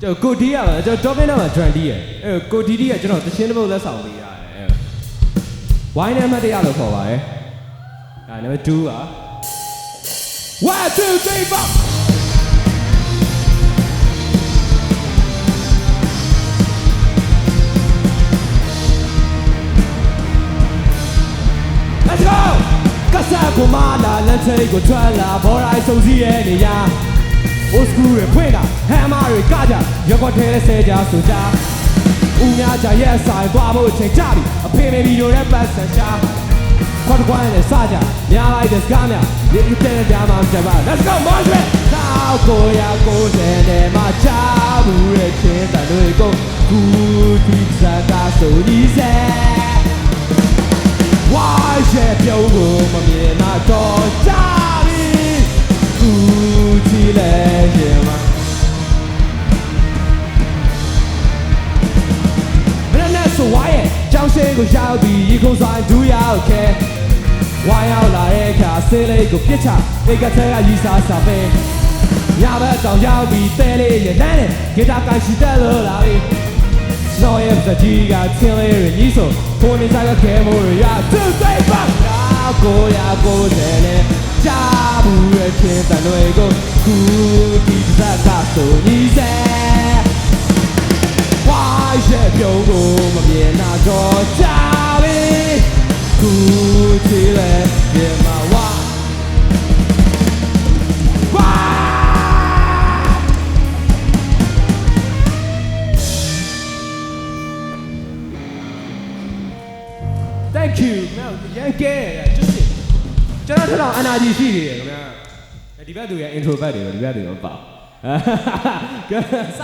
ကျွန်တော်ကိုဒီရပါကျွန်တော် top နဲ့မှာ trendy ရဲ့အဲ့ကိုဒီဒီကကျွန်တော်တချင်းတစ်ပုတ်လက်ဆောင်ပေးရတယ်ဝိုင်းနဲ့မှတ်တရလို့ခေါ်ပါတယ်ဒါ number 2อ่ะ1 2 3 4 Let's go ကစားကိုမလာလမ်းထိပ်ကိုထွက်လာဘော်ရိုင်းစုံစည်းရဲ့နေရာ Old school တွေဖွင့်တာဟမ်မာတွေကကြရက်ကွက်ထဲဆဲကြဆိုကြဦးများကြရဲ့ဆိုင်သွားဖို့အချိန်ကြပြီအဖေမေဗီဒီယိုနဲ့ပတ်စံချခွတ်ကွမ်းနဲ့စကြများလိုက်တဲ့စကားများဒီတဲ့ကြမှာကြပါ Let's go Marshall တောက်ကိုရကိုတဲ့နဲ့မချဘူးရဲ့ချင်းတန်တွေကိုကူတီစားတာဆိုကြီးစဲဝါရဲ့ပြုံးကိုမမြင်တော့ကြပြီကူတီလဲရင်မနဲ့ဆိုဝါရဲ့ကြောင်စင်းကိုရောက်ပြီးရေခုံဆိုင်ဒူးရောက်ခဲ့ဝါရောက်လာတဲ့အခါဆေးလေးကိုပြစ်ချအိတ်ကထဲကရီစားစားပဲညဘက်တောင်ရောက်ပြီးတဲလေးရဲ့လမ်းနဲ့ဂီတာကန်ရှိတက်လို့လာပြီနော်ရဲ့စကြီးကချင်းလေးရညီဆိုကိုနေစားခဲ့မို့ရသူ့စိတ်ပါကိုရကိုတဲ့နဲ့ချဘူးရဲ့ချင်းတန်တွေကိုကူတီစားတာဆိုညီစဲဝါရဲ့ပြုံးကိုမမြင်တော့ကြပြီကူတီလဲပြန်မဝါThank you ရန်ကဲကျွန်တော်ထထောင် energy ရှိနေတယ်ခင်ဗျာဒီဘက်သူရဲ့ introvert တွေဒီဘက်သူရောပေါ့ကဲစ